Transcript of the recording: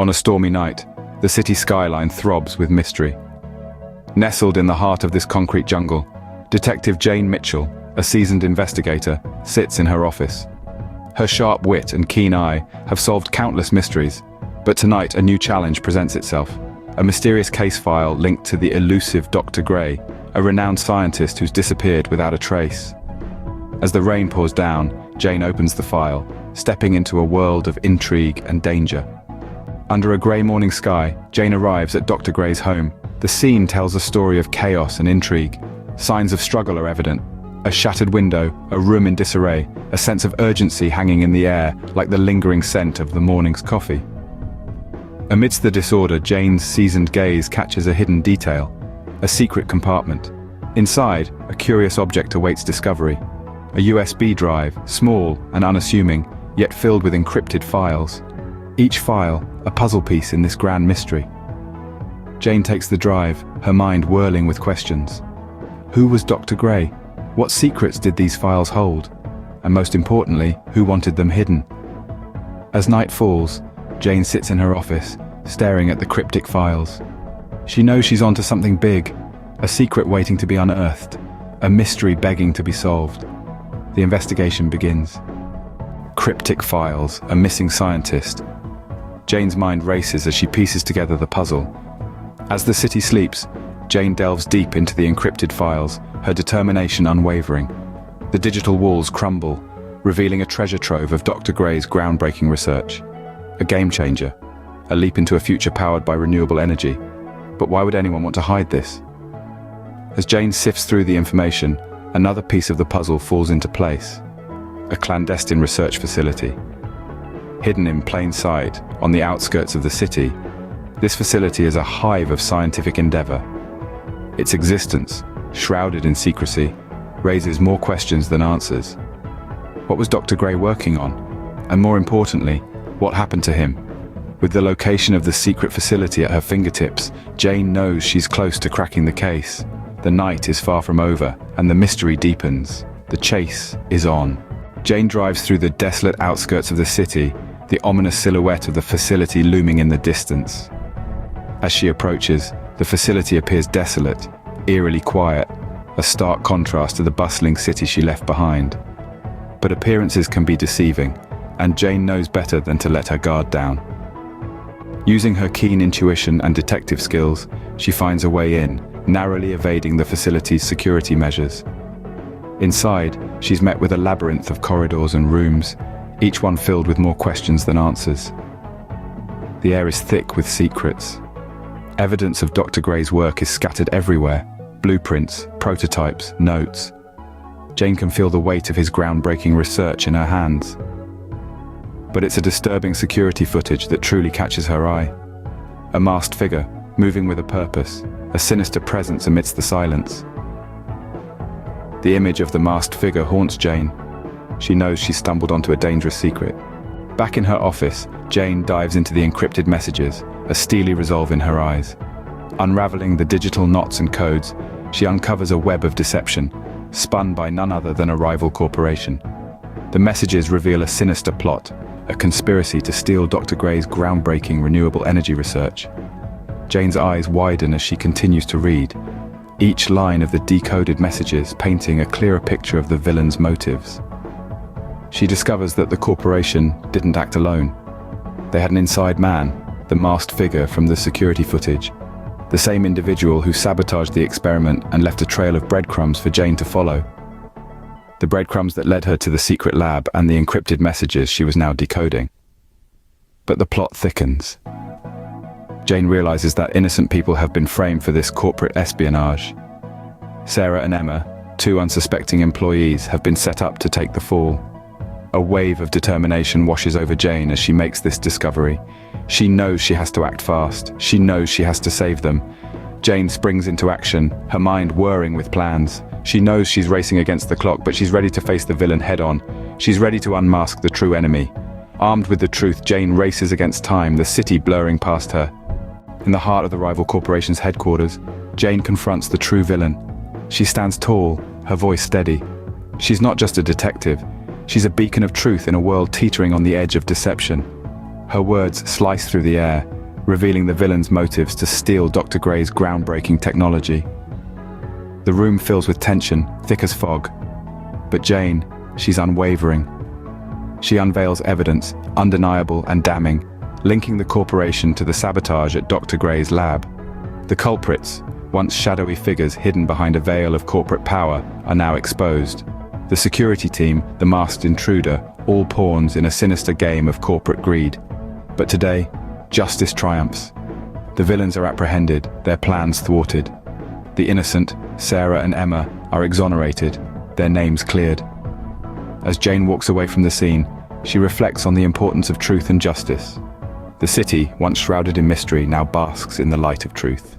On a stormy night, the city skyline throbs with mystery. Nestled in the heart of this concrete jungle, Detective Jane Mitchell, a seasoned investigator, sits in her office. Her sharp wit and keen eye have solved countless mysteries, but tonight a new challenge presents itself. A mysterious case file linked to the elusive Dr. Gray, a renowned scientist who's disappeared without a trace. As the rain pours down, Jane opens the file, stepping into a world of intrigue and danger. Under a grey morning sky, Jane arrives at Dr. Gray's home. The scene tells a story of chaos and intrigue. Signs of struggle are evident. A shattered window, a room in disarray, a sense of urgency hanging in the air like the lingering scent of the morning's coffee. Amidst the disorder, Jane's seasoned gaze catches a hidden detail, a secret compartment. Inside, a curious object awaits discovery. A USB drive, small and unassuming, yet filled with encrypted files. Each file, a puzzle piece in this grand mystery. Jane takes the drive, her mind whirling with questions. Who was Dr. Gray? What secrets did these files hold? And most importantly, who wanted them hidden? As night falls, Jane sits in her office, staring at the cryptic files. She knows she's onto something big, a secret waiting to be unearthed, a mystery begging to be solved. The investigation begins. Cryptic files, a missing scientist. Jane's mind races as she pieces together the puzzle. As the city sleeps, Jane delves deep into the encrypted files, her determination unwavering. The digital walls crumble, revealing a treasure trove of Dr. Gray's groundbreaking research. A game changer, a leap into a future powered by renewable energy. But why would anyone want to hide this? As Jane sifts through the information, another piece of the puzzle falls into place. A clandestine research facility. Hidden in plain sight, on the outskirts of the city, this facility is a hive of scientific endeavor. Its existence, shrouded in secrecy, raises more questions than answers. What was Dr. Gray working on? And more importantly, what happened to him? With the location of the secret facility at her fingertips, Jane knows she's close to cracking the case. The night is far from over, and the mystery deepens. The chase is on. Jane drives through the desolate outskirts of the city, the ominous silhouette of the facility looming in the distance. As she approaches, the facility appears desolate, eerily quiet, a stark contrast to the bustling city she left behind. But appearances can be deceiving, and Jane knows better than to let her guard down. Using her keen intuition and detective skills, she finds a way in, narrowly evading the facility's security measures. Inside, she's met with a labyrinth of corridors and rooms, each one filled with more questions than answers. The air is thick with secrets. Evidence of Dr. Gray's work is scattered everywhere. Blueprints, prototypes, notes. Jane can feel the weight of his groundbreaking research in her hands. But it's a disturbing security footage that truly catches her eye. A masked figure, moving with a purpose, a sinister presence amidst the silence. The image of the masked figure haunts Jane. She knows she's stumbled onto a dangerous secret. Back in her office, Jane dives into the encrypted messages, a steely resolve in her eyes. Unraveling the digital knots and codes, she uncovers a web of deception, spun by none other than a rival corporation. The messages reveal a sinister plot, a conspiracy to steal Dr. Gray's groundbreaking renewable energy research. Jane's eyes widen as she continues to read, each line of the decoded messages painting a clearer picture of the villain's motives. She discovers that the corporation didn't act alone. They had an inside man, the masked figure from the security footage, the same individual who sabotaged the experiment and left a trail of breadcrumbs for Jane to follow. The breadcrumbs that led her to the secret lab and the encrypted messages she was now decoding. But the plot thickens. Jane realizes that innocent people have been framed for this corporate espionage. Sarah and Emma, two unsuspecting employees, have been set up to take the fall. A wave of determination washes over Jane as she makes this discovery. She knows she has to act fast. She knows she has to save them. Jane springs into action, her mind whirring with plans. She knows she's racing against the clock, but she's ready to face the villain head-on. She's ready to unmask the true enemy. Armed with the truth, Jane races against time, the city blurring past her. In the heart of the rival corporation's headquarters, Jane confronts the true villain. She stands tall, her voice steady. She's not just a detective. She's a beacon of truth in a world teetering on the edge of deception. Her words slice through the air, revealing the villain's motives to steal Dr. Gray's groundbreaking technology. The room fills with tension, thick as fog. But Jane, she's unwavering. She unveils evidence, undeniable and damning, linking the corporation to the sabotage at Dr. Gray's lab. The culprits, once shadowy figures hidden behind a veil of corporate power, are now exposed. The security team, the masked intruder, all pawns in a sinister game of corporate greed. But today, justice triumphs. The villains are apprehended, their plans thwarted. The innocent, Sarah and Emma, are exonerated, their names cleared. As Jane walks away from the scene, she reflects on the importance of truth and justice. The city, once shrouded in mystery, now basks in the light of truth.